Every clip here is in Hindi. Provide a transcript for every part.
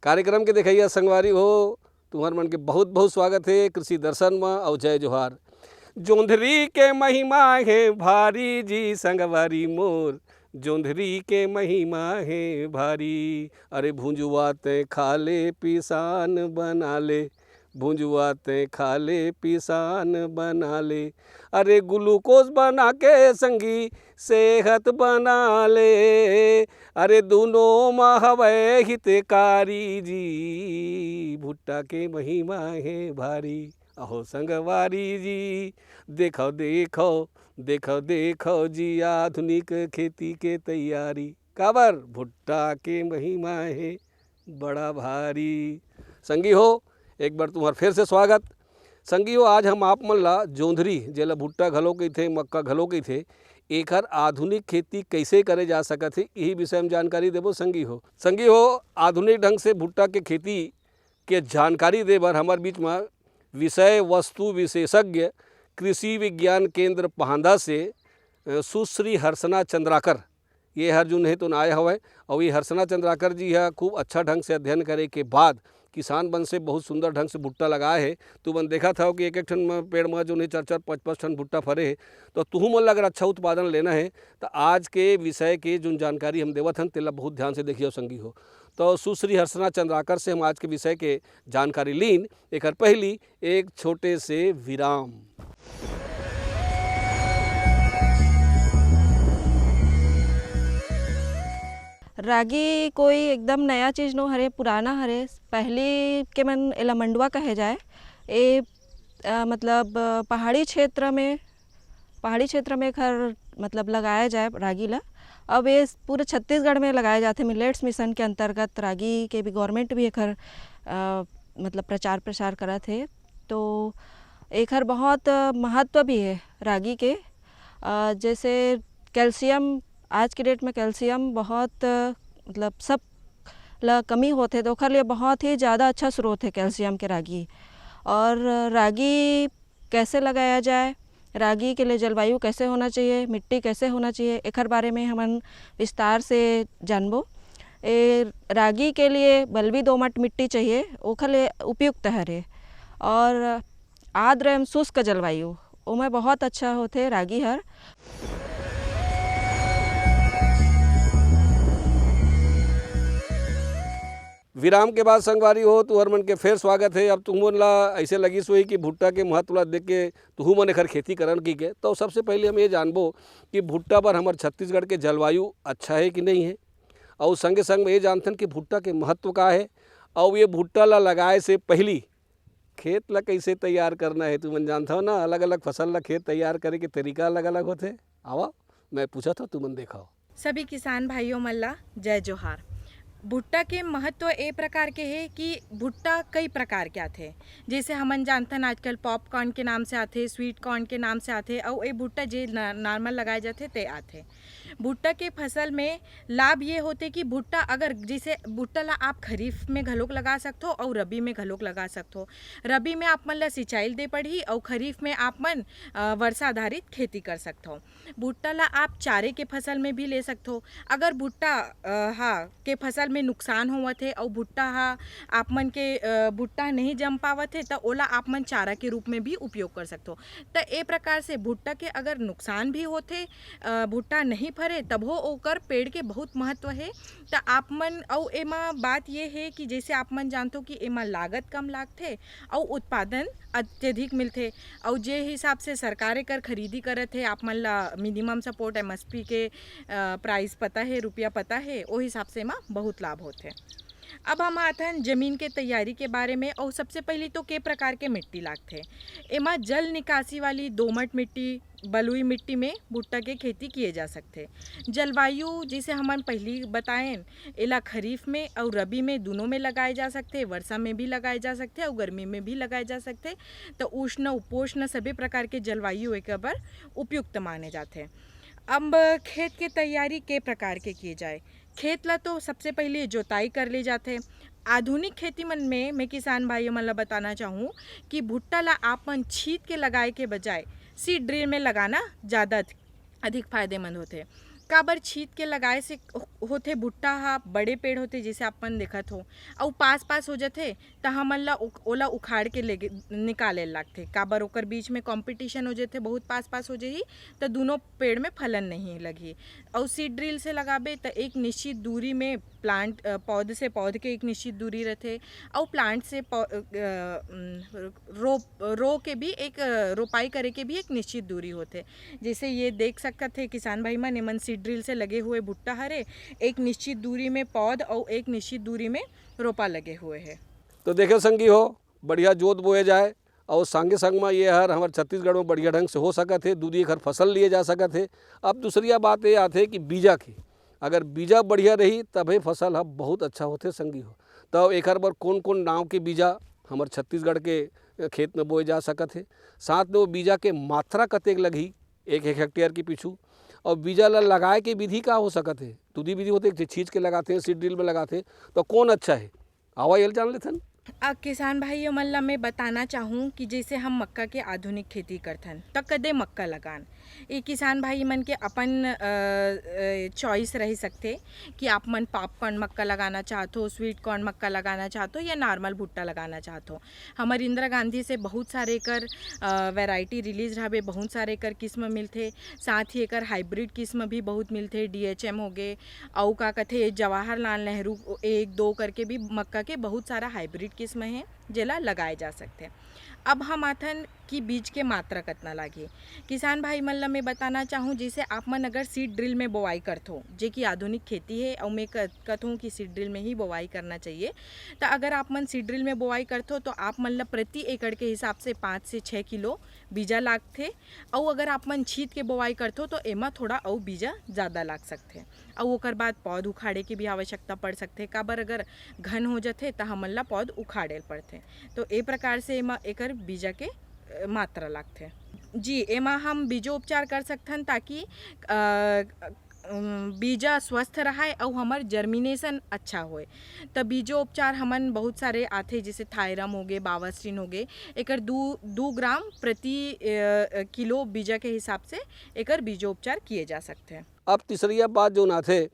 कार्यक्रम के देखैया संगवारी हो, तुम्हार मन के बहुत बहुत स्वागत है कृषि दर्शन में और जय जोहार। जोंधरी के महिमा है भारी जी संगवारी मोर, जोंधरी के महिमा है भारी। अरे भुंजुआते खा ले पिसान बना ले, भुंजुआते खा ले पिसान बना ले। अरे ग्लूकोज बना के संगी सेहत बना ले, अरे दोनों महवे हितकारी जी, भुट्टा के महिमा है भारी। अहो संगवारी जी, देखो देखो देखो देखो जी आधुनिक खेती के तैयारी, काबर भुट्टा के महिमा है बड़ा भारी। संगी हो एक बार तुम्हार फिर से स्वागत। संगी हो आज हम आप मन ला जोंधरी जेला भुट्टा घलो कहिथे, मक्का घलो कहिथे, एकर आधुनिक खेती कैसे करे जा सकत है यही विषय में जानकारी देबो। संगी हो आधुनिक ढंग से भुट्टा के खेती के जानकारी दे बर हमार बीच में विषय वस्तु विशेषज्ञ कृषि विज्ञान केंद्र पहांदा से सुश्री हर्षना चंद्राकर ये हर जो नहीं तो आए हवे। और ये हर्षना चंद्राकर जी है खूब अच्छा ढंग से अध्ययन करे के बाद किसान बन से बहुत सुंदर ढंग से भुट्टा लगाए है। तू मन देखा था कि एक ठन पेड़ में जो नहीं 4-4 5-5 टन भुट्टा फरे है, तो तुहू मन अगर अच्छा उत्पादन लेना है तो आज के विषय के जो जानकारी हम देवत हन तेला बहुत ध्यान से देखिए संगी हो। तो सुश्री हर्षना चंद्राकर से हम आज के विषय के जानकारी लीन। एक पहली एक छोटे से विराम। रागी कोई एकदम नया चीज़ नो हरे, पुराना हरे। पहली के मन एला मंडवा कहे जाए। ये मतलब पहाड़ी क्षेत्र में खर मतलब लगाया जाए रागी ला। अब ये पूरे छत्तीसगढ़ में लगाए जाते। मिलेट्स मिशन के अंतर्गत रागी के भी गवर्नमेंट भी एकर मतलब प्रचार प्रसार करत है। तो एकर बहुत महत्व भी है रागी के। जैसे कैल्शियम, आज के डेट में कैल्शियम बहुत मतलब सब ला कमी होते, तो ओकर लिए बहुत ही ज़्यादा अच्छा स्रोत है कैल्शियम के रागी। और रागी कैसे लगाया जाए, रागी के लिए जलवायु कैसे होना चाहिए, मिट्टी कैसे होना चाहिए, एकर बारे में हम विस्तार से जानबो। रागी के लिए बलवी दोमट मिट्टी चाहिए, ओकर लिए उपयुक्त हरे। और आर्द्र एवं शुष्क जलवायु ओमें बहुत अच्छा होते रागी हर। विराम के बाद संगवारी हो तुहर मन के फिर स्वागत है। अब तुम मन ला ऐसे लगी सोई कि भुट्टा के महत्व ला देख के तुहू मन एकर खेती करन की के। तो सबसे पहले हम ये जानबो कि भुट्टा पर हमारे छत्तीसगढ़ के जलवायु अच्छा है कि नहीं है, और संगे संग ये जानथन कि भुट्टा के महत्व का है, और ये भुट्टा ला लगाए से पहली खेत ला कैसे तैयार करना है। तुमन जानता हो ना, अलग अलग फसल ला खेत तैयार करे के तरीका अलग अलग होते। आवा मैं पूछा था तुमन देखा। सभी किसान भाइयों मल्ला जय जोहार। भुट्टा के महत्व ए प्रकार के है कि भुट्टा कई प्रकार के आते। जैसे हमन जानथन आजकल पॉपकॉर्न के नाम से आते, स्वीट कॉर्न के नाम से आते, और ये भुट्टा जे नॉर्मल लगाए जाते ते आते। भुट्टा के फसल में लाभ ये होते कि भुट्टा अगर जैसे भुट्टा ला आप खरीफ में घलोक लगा सकते हो और रबी में घलोक लगा सकते हो। रबी में आप मन ला सिंचाई दे पड़ही और खरीफ में आप मन वर्षा आधारित खेती कर सकते हो। भुट्टा ला आप चारे के फसल में भी ले सकते हो। अगर भुट्टा के फसल में नुकसान होवत है और भुट्टा आप मन के भुट्टा नहीं जम पावत है, तो ओला आप मन चारा के रूप में भी उपयोग कर सकते हो। तो ए प्रकार से भुट्टा के अगर नुकसान भी होते, भुट्टा नहीं फरे, तब हो ओकर पेड़ के बहुत महत्व है। तो आप मन और एमा बात ये है कि जैसे आप मन जानते हो कि एमा लागत कम लागथे और उत्पादन अत्यधिक मिलथे। और जे हिसाब से सरकार एकर खरीदी करत है, आप मन ला मिनिमम सपोर्ट MSP के प्राइस पता है, रुपया पता है, वो हिसाब से एमा बहुत लाभ होते। अब हम आथन जमीन के तैयारी के बारे में। और सबसे पहले तो के प्रकार के मिट्टी लागथे। एमा जल निकासी वाली दोमट मिट्टी, बलुई मिट्टी में भुट्टा के खेती किए जा सकते। जलवायु जिसे हमन पहली बताएं, एला खरीफ में और रबी में दोनों में लगाए जा सकते, वर्षा में भी लगाए जा सकते और गर्मी में भी लगाए जा सकते। तो उष्ण उपोष्ण सभी प्रकार के जलवायु एक पर उपयुक्त माने जाते। अब खेत की तैयारी के प्रकार के किए जाए। खेत ला तो सबसे पहले जोताई कर ले जाते। आधुनिक खेती मन में मैं किसान भाइयों मन ला बताना चाहूँ कि भुट्टा ला आप मन छीत के लगाए के बजाय सीड ड्रिल में लगाना ज़्यादा अधिक फायदेमंद होते। काबर छीत के लगाए से होथे भुट्टा हा बड़े पेड़ होते जैसे अपन देखत हो और पास पास हो जाते त हमन ला ओला उखाड़ के ले निकाले लगथे काबर ओकर बीच में कंपटीशन हो जाते बहुत पास पास हो जाही तो दोनों पेड़ में फलन नहीं लगी। और सीड ड्रिल से लगाबे तो एक निश्चित दूरी में प्लांट पौध से पौध के एक निश्चित दूरी रहते और प्लांट से रो के भी एक रोपाई करे के भी एक निश्चित दूरी होते। जैसे ये देख सकते थे किसान भाई मन एमन सीड ड्रिल से लगे हुए भुट्टा हरे एक निश्चित दूरी में पौध और एक निश्चित दूरी में रोपा लगे हुए हैं। तो देखे संगी हो बढ़िया जोत बोए जाए और संगे संग में ये हर हमारे छत्तीसगढ़ में बढ़िया ढंग से हो सकत है, दूध एक हर फसल लिए जा सकत है। अब दूसरी बात ये आते कि बीजा की अगर बीजा बढ़िया रही तभी फसल अब बहुत अच्छा होते संगी हो। तो एक बार कौन कौन नाव के बीजा हमारे छत्तीसगढ़ के खेत में बोए जा सकत है, साथ में वो बीजा के मात्रा कतेक लगी एक हेक्टेयर के पीछू, और बीजा ला लगाए के विधि का हो सकत है। दूधी विधि होते छींच के लगाते हैं, सीड ड्रिल में लगाते हैं, तो कौन अच्छा है आवा ये जान लेथन। किसान भाइयों मन ला मैं बताना चाहूँ कि जैसे हम मक्का के आधुनिक खेती करथन तो कदे मक्का लगान ये किसान भाई मन के अपन चॉइस रह सकते कि आप मन पॉपकॉर्न मक्का लगाना चाहते हो, स्वीट कॉर्न मक्का लगाना चाहते हो या नॉर्मल भुट्टा लगाना चाहते हो। हमारे इंदिरा गांधी से बहुत सारे कर वैरायटी रिलीज रहे, बहुत सारे कर किस्म मिलते, साथ ही एक हाइब्रिड किस्म भी बहुत मिलते, DHM हो गए और का कथे जवाहरलाल नेहरू 1-2 करके भी मक्का के बहुत सारा हाइब्रिड किस्म है जेला लगाए जा सकते हैं। अब हम आथन कि बीज के मात्रा कितना लागे किसान भाई मन ला मैं बताना चाहूँ जैसे आप मन अगर सीड ड्रिल में बोवाई करथो जे कि आधुनिक खेती है और मैं कहूँ कि सीड ड्रिल में ही बोवाई करना चाहिए। तो अगर आप मन सीड ड्रिल में बोवाई करथो तो आप मन ला प्रति एकड़ के हिसाब से 5 से 6 किलो बीजा लागथे और अगर आप मन छीत के बोवाई करथो तो एमा थोड़ा और बीजा ज़्यादा लाग सकथे और ओकर बाद पौध उखाड़े की भी आवश्यकता पड़ सकथे काबर अगर घन हो जाते तो हमन ला पौध उखाड़े पड़थे। तो ए प्रकार से एमा एकर बीजा के मात्रा लागथे। जी एमा हम बीजोपचार कर सकथन ताकि बीजा स्वस्थ रहे और हमार जर्मिनेशन अच्छा होए। तो बीजोपचार हमन बहुत सारे आथे जैसे थायरम हो गए, बावास्टिन हो गए, एकर 2 ग्राम प्रति किलो बीजा के हिसाब से एकर बीजोपचार किए जा सकते हैं। अब तीसरी बात जो ना थे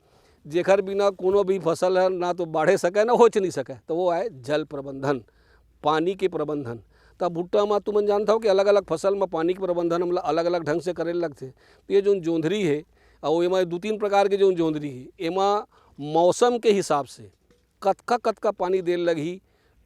जेकर बिना कोनो भी फसल है ना तो बढ़े सके ना होच नहीं सके तो वो है जल प्रबंधन, पानी के प्रबंधन। तब भुट्टा में तुम जानता हो कि अलग अलग फसल में पानी के प्रबंधन हम अलग अलग ढंग से करे लगते। तो ये जो जोंधरी है और एमा 2-3 प्रकार के जो जोंधरी है एमा मौसम के हिसाब से कतका पानी दे लगी,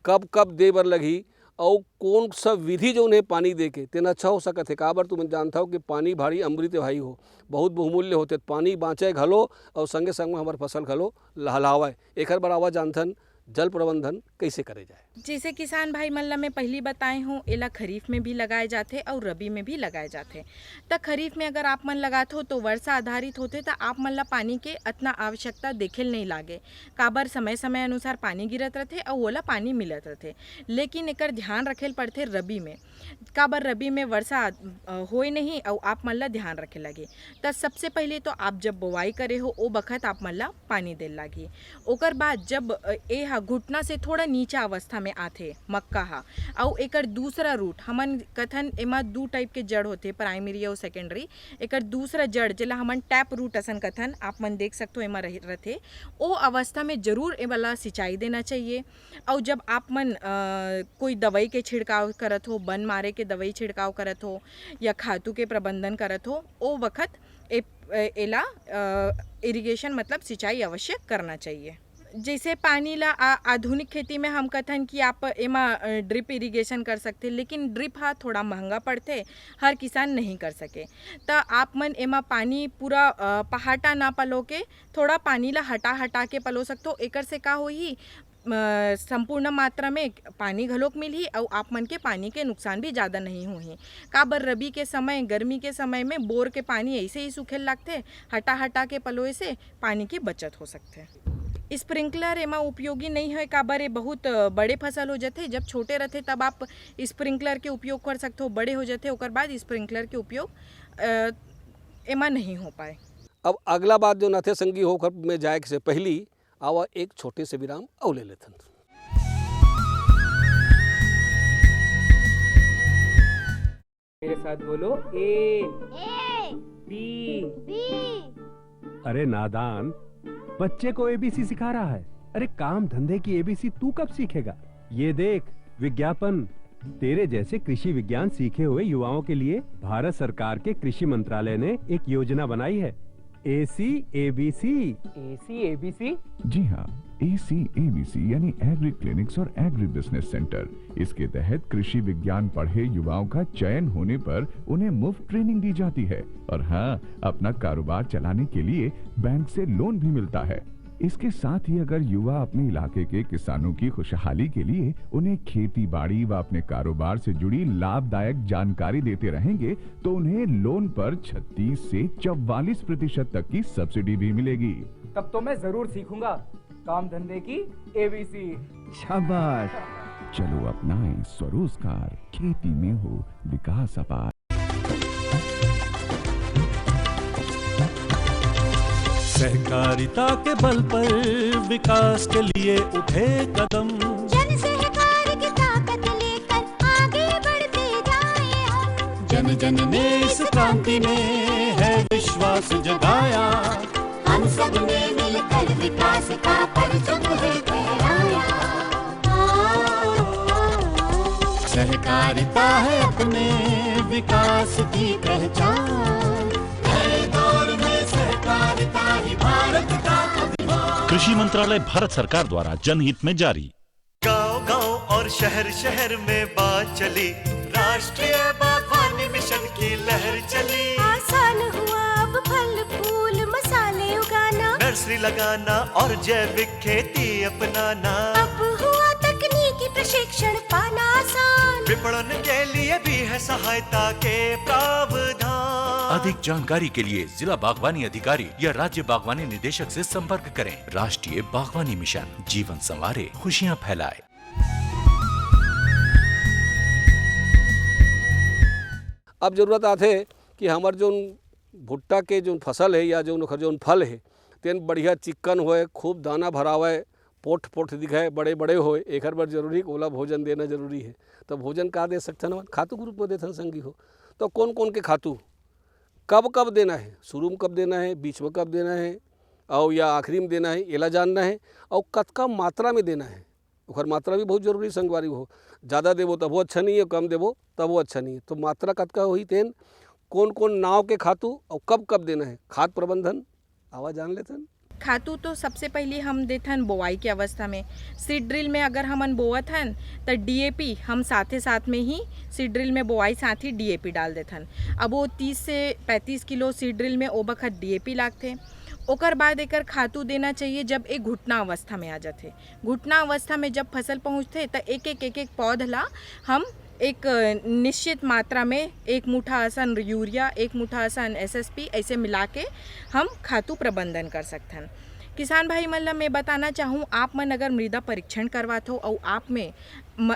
कब कब दे बर लगी और कौन सा विधि जो उन्हें पानी दे के तेना अच्छा हो सकत है। काबर तुम जानता हो कि पानी भारी अमृत भाई हो, बहुत बहुमूल्य होते, पानी बाँचे घलो और संगे संग में हमार फसल घलो लहलावे। एक बार आवा जानथन जल प्रबंधन कैसे करे जाए। जैसे किसान भाई मन ला मैं पहली बताए हूँ एला खरीफ में भी लगाए जाते और रबी में भी लगाए जाते। तो खरीफ में अगर आप मन लगाते हो तो वर्षा आधारित होते तो आप मन ला पानी के इतना आवश्यकता देखेल नहीं लागे काबर समय समय अनुसार पानी गिरत रहते और ओला पानी मिलत रहते। लेकिन एकर ध्यान रखेल पड़ते रबी में काबर रबी में वर्षा होए नहीं और आप मन ला ध्यान रखे लगे। तो सबसे पहले तो आप जब बोवाई करे हो ओ बखत आप मन ला पानी दे लागी। ओकर बाद जब ए घुटना से थोड़ा नीचा अवस्था में आथे मक्का हा और एकर दूसरा रूट हमन कथन एमा 2 टाइप के जड़ होते, प्राइमरी और सेकेंडरी। एकर दूसरा जड़ जेला हमन टैप रूट असन कथन आप मन देख सकते हो एमा रहते ओ अवस्था में जरूर ए वाला सिंचाई देना चाहिए। और जब आप मन कोई दवाई के छिड़काव करत हो, बन मारे के दवाई छिड़काव करत हो या खातू के प्रबंधन करत हो ओ वक्त एला इरिगेशन मतलब सिंचाई अवश्य करना चाहिए। जैसे पानी ला आधुनिक खेती में हम कथन कि आप एमा ड्रिप इरिगेशन कर सकते, लेकिन ड्रिप हा थोड़ा महंगा पड़ते, हर किसान नहीं कर सके। तो आप मन एमा पानी पूरा पहाटा ना पलो के थोड़ा पानी ला हटा के पलो सकते हो। एकर से का होही संपूर्ण मात्रा में पानी घलोक मिलही और आप मन के पानी के नुकसान भी ज़्यादा नहीं होही। काबर रबी के समय गर्मी के समय में बोर के पानी ऐसे ही सूखे लगते, हटा के पलोए से पानी की बचत हो सकते। स्प्रिंकलर एमा उपयोगी नहीं है काबर ये बहुत बड़े फसल हो जाते। जब छोटे रहते तब आप स्प्रिंकलर के उपयोग कर सकते हो, बड़े हो जाते ओकर बाद स्प्रिंकलर के उपयोग एमा नहीं हो पाए। अब अगला बात जो नाथे संगी होकर में जाए से पहली आवा एक छोटे से विराम और ले लेथन। मेरे साथ बोलो ए A बी B अरे नादान, बच्चे को एबीसी सिखा रहा है। अरे काम धंधे की एबीसी तू कब सीखेगा? ये देख विज्ञापन, तेरे जैसे कृषि विज्ञान सीखे हुए युवाओं के लिए भारत सरकार के कृषि मंत्रालय ने एक योजना बनाई है, ACABC। ACABC? जी हाँ, ACABC यानी एग्री क्लिनिक्स और एग्री बिजनेस सेंटर। इसके तहत कृषि विज्ञान पढ़े युवाओं का चयन होने पर उन्हें मुफ्त ट्रेनिंग दी जाती है और हाँ, अपना कारोबार चलाने के लिए बैंक से लोन भी मिलता है। इसके साथ ही अगर युवा अपने इलाके के किसानों की खुशहाली के लिए उन्हें खेती बाड़ी व अपने कारोबार से जुड़ी लाभदायक जानकारी देते रहेंगे तो उन्हें लोन पर 36 से 44% तक की सब्सिडी भी मिलेगी। तब तो मैं जरूर सीखूंगा काम धंधे की ABC। शाबाश, चलो अपनाएं स्वरोजगार, खेती में हो विकास अपार। सहकारिता के बल पर विकास के लिए उठे कदम, जन सहकार की ताकत लेकर आगे बढ़ते जाएं हम। जन जन ने इस क्रांति में है विश्वास जगाया, हम सब ने मिलकर विकास का परचम है फहराया। सहकारिता है अपने विकास की पहचान, नए दौर में सहकारिता ही भारत का अभिमान। कृषि मंत्रालय भारत सरकार द्वारा जनहित में जारी। गांव-गांव और शहर-शहर में बात चली, राष्ट्रीय बागवानी मिशन की लहर चली। आसान हुआ अब फल फूल मसाले उगाना, नर्सरी लगाना और जैविक खेती अपनाना। अब हुआ तकनीकी प्रशिक्षण पाना आसान, विपणन के लिए भी है सहायता के प्रावधान। अधिक जानकारी के लिए जिला बागवानी अधिकारी या राज्य बागवानी निदेशक से संपर्क करें। राष्ट्रीय बागवानी मिशन, जीवन संवारे, खुशियां फैलाए। अब जरूरत आते कि हमार जो भुट्टा के जो फसल है या जो फल है तेन बढ़िया चिक्कन होए, खूब दाना भरावे, पोठ पोठ दिखाए, बड़े बड़े होए। एक बार जरूरी ओला भोजन देना जरूरी है। तो भोजन का दे सकते खातू के रूप में देथन संगी हो। तो कौन कौन के खातू कब कब देना है, शुरू में कब देना है, बीच में कब देना है और या आखिरी में देना है, एला जानना है। और कतका मात्रा में देना है, और मात्रा भी बहुत जरूरी संगवारी हो। ज़्यादा देवो तब वो अच्छा नहीं है, कम देवो तब वो अच्छा नहीं है। तो मात्रा कतका हुई तेन, कौन कौन नाव के खातू और कब कब देना है, खाद प्रबंधन आवाज जान लेथन। खातू तो सबसे पहले हम देथन बोआई की अवस्था में। सीड ड्रिल में अगर हमन बोवत हन तो DAP हम साथ में ही सीड ड्रिल में बोआई साथ ही DAP डाल देथन। अब वो 30 से 35 किलो सीड ड्रिल में ओ बखत DAP लागथे। ओकर बाद एकर खातू देना चाहिए जब एक घुटना अवस्था में आ जाते। घुटना अवस्था में जब फसल पहुँचते तो एक पौधला हम एक निश्चित मात्रा में 1 मुठ्ठा असन यूरिया, 1 मुठ्ठा असन SSP ऐसे मिला के हम खातू प्रबंधन कर सकते हैं। किसान भाई मतलब मैं बताना चाहूँ, आप मन अगर मृदा परीक्षण करवाते हो और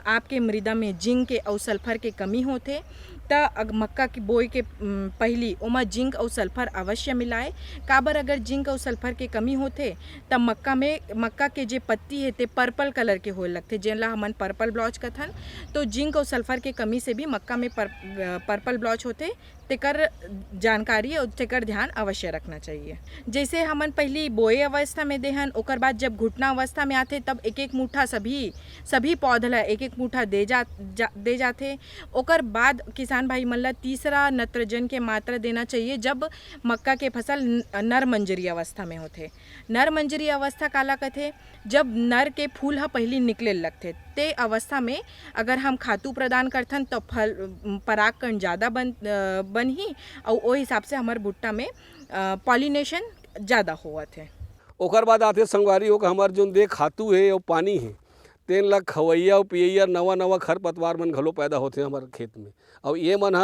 आपके मृदा में जिंक और सल्फर के कमी होते तो मक्का की बोई के पहली ओमा जिंक और सल्फर अवश्य मिलाए। काबर अगर जिंक और सल्फर के कमी होते तब मक्का के जे पत्ती है ते पर्पल कलर के होए लगते, जेला हमन पर्पल ब्लॉच कथन। तो जिंक और सल्फर के कमी से भी मक्का में पर्पल ब्लॉच होते, तेकर जानकारी और तेकर ध्यान अवश्य रखना चाहिए। जैसे हमन पहली बोए अवस्था में देहन, ओकर बाद जब घुटना अवस्था में आते तब एक मुठ्ठा सभी पौधला एक मुठ्ठा दे जाते। ओकर बाद किसान भाई मन ला तीसरा नत्रजन के मात्रा देना चाहिए जब मक्का के फसल नर मंजरी अवस्था में होते। नर मंजरी अवस्था काला कहते, जब नर के फूल ह पहली निकले लगते ते अवस्था में अगर हम खातू प्रदान करथन तो फल परागकण ज़्यादा बनही और वो हिसाब से हमारे भुट्टा में पॉलिनेशन ज़्यादा होवत है। ओकर बाद आते संगवारी हो कि हमार जो दे खातू है और पानी है तेन ला खवैया और पियैया नवा खरपतवार मन घलो पैदा होते हमारे खेत में। और ये मन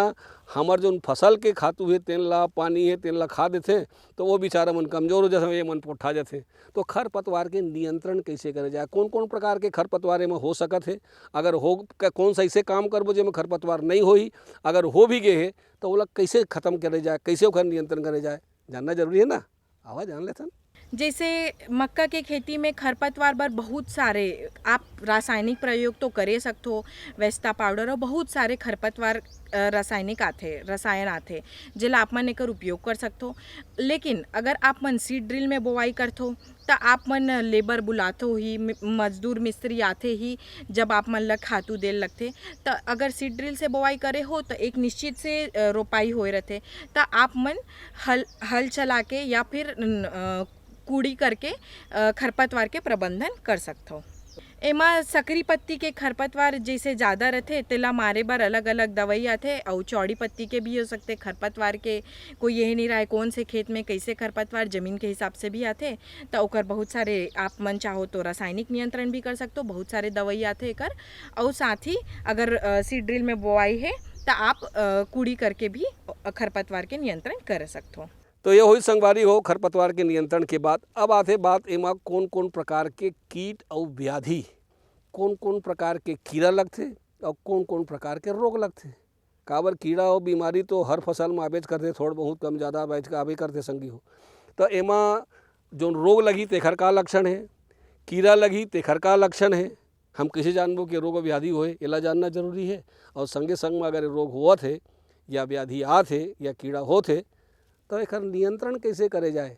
हमार जो फसल के खातू है तेन ला पानी है तेन ला खा देते तो वो बेचारा मन कमजोर हो जाते, ये मन पोठा जाते। तो खरपतवार के नियंत्रण कैसे करे जाए, कौन कौन प्रकार के खरपतवार में हो सकत है, अगर हो कौन सा ऐसे काम करबो जेमे खरपतवार नहीं होही, अगर हो भी गए है तो वो कैसे खत्म करे जाए, कैसे ओकर नियंत्रण करे जाए, जानना जरूरी है ना। आवाज जान लेथन। जैसे मक्का के खेती में खरपतवार बर बहुत सारे आप रासायनिक प्रयोग तो करे सकते हो, वेस्टा पाउडर और बहुत सारे खरपतवार रसायन आते जिला आप मन एकर उपयोग कर सकते हो। लेकिन अगर आप मन सीड ड्रिल में बोवाई करते हो तो आप मन लेबर बुलाते हो ही, मजदूर मिस्त्री आते ही जब आप मन ला खातू देल लगते। तो अगर सीड ड्रिल से बोवाई करे हो तो एक निश्चित से रोपाई होए रहते, तो आप मन हल चला के या फिर कूड़ी करके खरपतवार के प्रबंधन कर सकते हो। एमा सकरी पत्ती के खरपतवार जैसे ज़्यादा रहते तेला मारे बर अलग अलग दवाई आते, और चौड़ी पत्ती के भी हो सकते। खरपतवार के कोई यही नहीं रहा है कौन से खेत में कैसे खरपतवार ज़मीन के हिसाब से भी आते, तो ओकर बहुत सारे आप मन चाहो तो रासायनिक नियंत्रण भी कर सकते हो, बहुत सारे दवाई आते एकर। और साथ ही अगर सीड ड्रिल में बोआई है तो आप कूड़ी करके भी खरपतवार के नियंत्रण कर सकते हो। तो ये हुई संगवारी हो खरपतवार के नियंत्रण के बाद। अब आते बात एमा कौन कौन प्रकार के कीट और व्याधि, कौन कौन प्रकार के कीड़ा लगते और कौन कौन प्रकार के रोग लगते। काबर कीड़ा और बीमारी तो हर फसल में आबेज करते, थोड़ा बहुत कम ज़्यादा बैठ के आबे करते संगी हो। तो एमा जो रोग लगी तेखर का लक्षण है, कीड़ा लगी तेखर का लक्षण है, हम कैसे जानबो कि रोग व्याधि होए, एला जानना जरूरी है। और संगे संग में अगर रोग होत है या व्याधि आत है या कीड़ा होत है तो एक नियंत्रण कैसे करे जाए।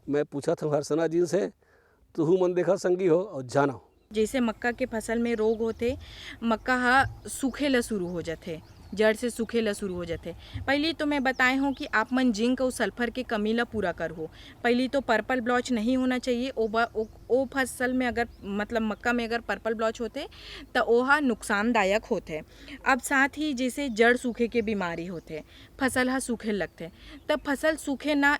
मैं पूछा था हर्षना जी से, तुहू मन देखा संगी हो और जाना। जैसे मक्का के फसल में रोग होते, मक्का हा सूखे ला शुरू हो जाते, जड़ से सूखे ला शुरू हो जाते। पहली तो मैं बताए हूँ कि आप मन जिंक और सल्फर के कमी ला पूरा कर हो। पहली तो पर्पल ब्लॉच नहीं होना चाहिए। ओ फसल में अगर मतलब मक्का में अगर पर्पल ब्लॉच होते तो ओहा नुकसानदायक होते। अब साथ ही जैसे जड़ सूखे के बीमारी होते, फसल हा सूखे लगते, तब फसल सूखे ना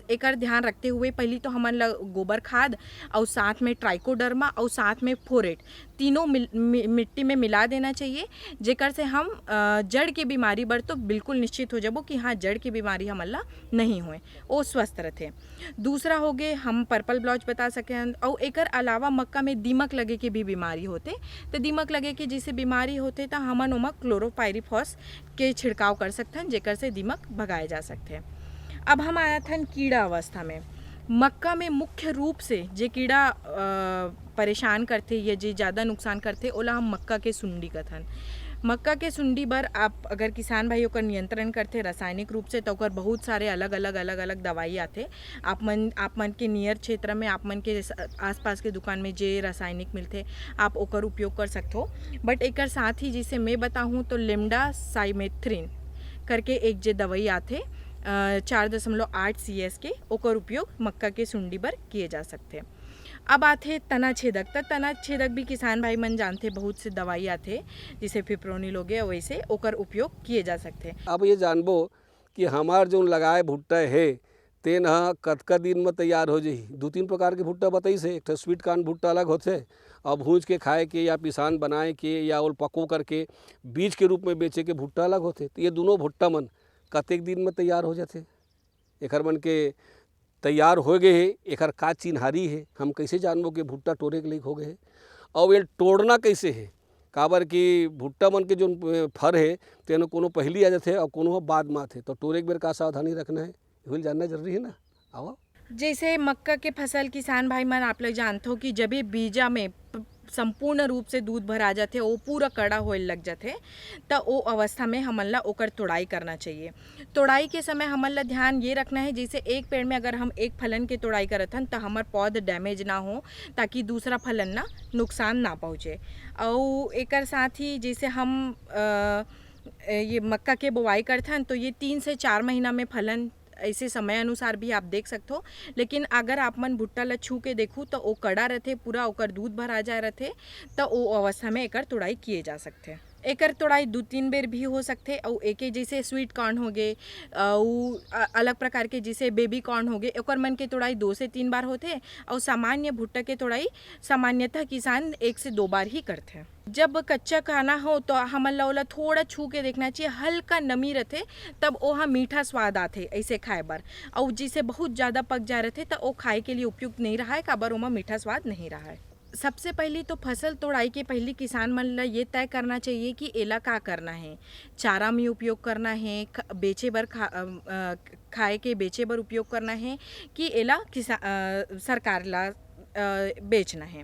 एकर ध्यान रखते हुए पहली तो हमन ला गोबर खाद और साथ में ट्राइकोडर्मा और साथ में फोरेट तीनों मिट्टी में मिला देना चाहिए, जेकर से हम जड़ के बीमारी बर तो बिल्कुल निश्चित हो जाबो कि हाँ जड़ की बीमारी हमन ला नहीं होए, वो स्वस्थ रहते। दूसरा हो गए हम पर्पल ब्लॉच बता सकें। और एकर अलावा मक्का में दीमक लगे के भी बीमारी होते, तो दीमक लगे के जैसे बीमारी होते तो हमन ओमा क्लोरोपाइरीफॉस के छिड़काव कर सकते हैं, जेकर से दीमक भगाए जा सकते हैं। अब हम आया था कीड़ा अवस्था में। मक्का में मुख्य रूप से जे कीड़ा परेशान करते या जे ज़्यादा नुकसान करते ओला हम मक्का के सुंडी कथन। मक्का के सुंडी बर आप अगर किसान भाई ओकर नियंत्रण करते रासायनिक रूप से तो ओकर बहुत सारे अलग अलग दवाई आते। आप मन के नियर क्षेत्र में आप मन के आसपास के दुकान में जे रासायनिक मिलते आप ओकर उपयोग कर सकते हो। बट एकर साथ ही जिसे मैं बताऊँ तो लिम्डा साइमेथ्रिन करके एक जे दवाई आते 4.8 CS के, ओकर उपयोग मक्का के सुंडी बर किए जा सकते। अब आते तना छेदक। तो तना छेदक भी किसान भाई मन जानते, बहुत से दवाई आते जिसे फिप्रोनिल हो गया, वैसे ओकर उपयोग किए जा सकते। अब ये जानबो कि हमार जो लगाए भुट्टा है तेन कतका दिन में तैयार हो जाही। 2-3 प्रकार के भुट्टा बताई से, एक तो स्वीट कॉर्न भुट्टा अलग होते और भूज के खाए के या पिसान बनाए के या ओल पको करके बीज के रूप में बेचे के भुट्टा अलग होते। तो ये दोनों भुट्टा मन कतेक दिन में तैयार हो जाते, एकर मन के तैयार हो गए है, एकर का चिन्हारी है, हम कैसे जानबो कि भुट्टा टोरे के लिए हो गए है। और ये तोड़ना कैसे है, काबर कि भुट्टा मन के जो फर है तेनो कोनो पहली आ जाते और कोनो बाद में आते, तो टोरे के बेर का सावधानी रखना है, ये जानना जरूरी है ना। आओ जैसे मक्का के फसल किसान भाई मन आप लोग जानते हो कि जब ये बीजा में संपूर्ण रूप से दूध भर आ जाते, वो पूरा कड़ा होए लग जाते, तो वो अवस्था में हमन ला ओकर तोड़ाई करना चाहिए। तोड़ाई के समय हमन ला ध्यान ये रखना है जैसे एक पेड़ में अगर हम एक फलन के तोड़ाई करत हन तो हमार पौध डैमेज ना हो, ताकि दूसरा फलन ना नुकसान ना पहुँचे। और एकर साथ ही जैसे हम ये मक्का के बोआई करते हैं तो ये 3 से 4 महीना में फलन ऐसे समय अनुसार भी आप देख सकते हो। लेकिन अगर आप मन भुट्टा ला छू के देखूँ तो वो कड़ा रहते, पूरा ओकर दूध भर आ जाए रहते, तो वो अवस्था में एकर तोड़ाई किए जा सकते। एकर तोड़ाई 2-3 बेर भी हो सकते। और एक जैसे स्वीट कॉर्न हो गए और अलग प्रकार के जैसे बेबी कॉर्न हो गए, ओकर मन के तोड़ाई 2 से 3 बार होते। और सामान्य भुट्टा के तोड़ाई सामान्यतः किसान 1 से 2 बार ही करते हैं। जब कच्चा खाना हो तो हमन ला ओला थोड़ा छू के देखना चाहिए, हल्का नमी रहते तब ओहा मीठा स्वाद आते ऐसे खाए बर। और जिसे बहुत ज़्यादा पक जा रहे थे तो वो खाए के लिए उपयुक्त नहीं रहा है, काबर ओमा मीठा स्वाद नहीं रहा है। सबसे पहली तो फसल तोड़ाई के पहले किसान मन ला ये तय करना चाहिए कि एला का करना है, चारा में उपयोग करना है, बेचे बर खाए के बेचे बर उपयोग करना है कि एला सरकार ला बेचना है।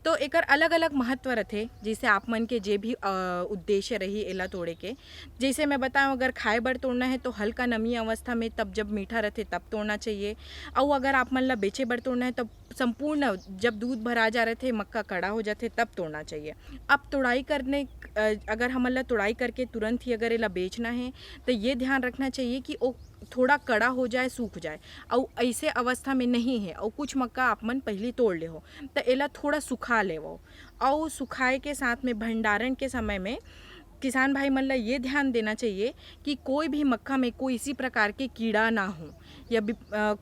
तो एकर अलग अलग महत्व रथे। जैसे आप मन के जे भी उद्देश्य रही एला तोड़े के, जैसे मैं बताऊं, अगर खाए बर तोड़ना है तो हल्का नमी अवस्था में, तब जब मीठा रहते तब तोड़ना चाहिए। और अगर आप मन ला बेचे बर तोड़ना है तो संपूर्ण जब दूध भरा जा रहे थे, मक्का कड़ा हो जाते तब तोड़ना चाहिए। अब तोड़ाई करने, अगर हमन ला तोड़ाई करके तुरंत ही अगर एला बेचना है तो ये ध्यान रखना चाहिए कि वो थोड़ा कड़ा हो जाए, सूख जाए, और ऐसे अवस्था में नहीं है। और कुछ मक्का आप मन पहले तोड़ ले हो तो एला थोड़ा सुखा ले वो, और सुखाए के साथ में भंडारण के समय में किसान भाई मन ला ये ध्यान देना चाहिए कि कोई भी मक्का में कोई इसी प्रकार के कीड़ा ना हो, या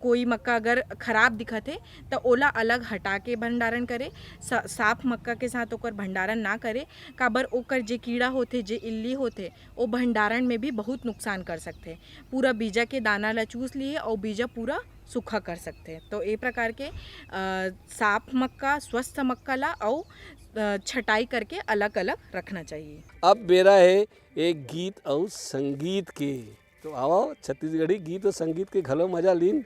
कोई मक्का अगर खराब दिखत है तो ओला अलग हटा के भंडारण करे, साफ मक्का के साथ ओकर भंडारण ना करे। काबर ओकर जे कीड़ा होते, जे इल्ली होते, वो भंडारण में भी बहुत नुकसान कर सकते, पूरा बीजा के दाना ला चूस लिए और बीजा पूरा सूखा कर सकते। तो ए प्रकार के साफ मक्का, स्वस्थ मक्का ला और छटाई करके अलग अलग रखना चाहिए। अब बेरा है एक गीत और संगीत के, तो आओ छत्तीसगढ़ी गीत और संगीत के घलो मजा लीन।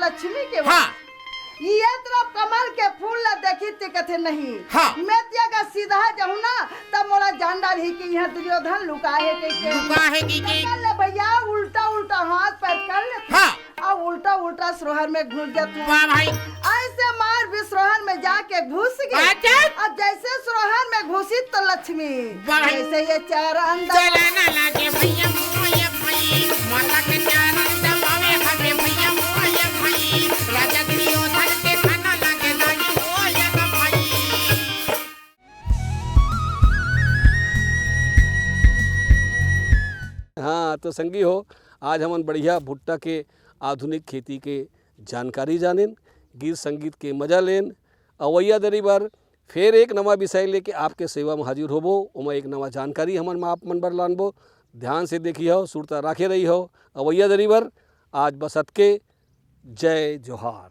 लक्ष्मी के ये तरफ कमल के फूल ला देखे देखी ते कथे नहीं हाँ। मैं तिया का सीधा जाऊं ना तब मोला जान डाल ही कि यहाँ दुर्योधन लुका है के ले भैया उल्टा उल्टा हाथ पैर कर ले हाँ। और उल्टा उल्टा सरोहर में घुस जा तू वाह भाई ऐसे मार भी सरोहर में जाके घुस गई और जैसे सरोहर में घुसी तो लक्ष्मी जैसे ये चार अंदर चलाना लागे भैया मोया भाई माता के चरण दबावे हमें भैया मोया भाई राजा दुर्योधन के खाना लागे दाई मोया ना भाई। हाँ तो संगी हो आज हमन बढ़िया भुट्टा के आधुनिक खेती के जानकारी जानेन, गीत संगीत के मजा लेन। अवैया दरी बार फिर एक नवा विषय लेके आपके सेवा में हाजिर होबो, ओमा एक नवा जानकारी हमन आप मन बर लानबो। ध्यान से देखी हो, सुरता राखे रही हो। अवैया दरी बार आज बसत के जय जोहार।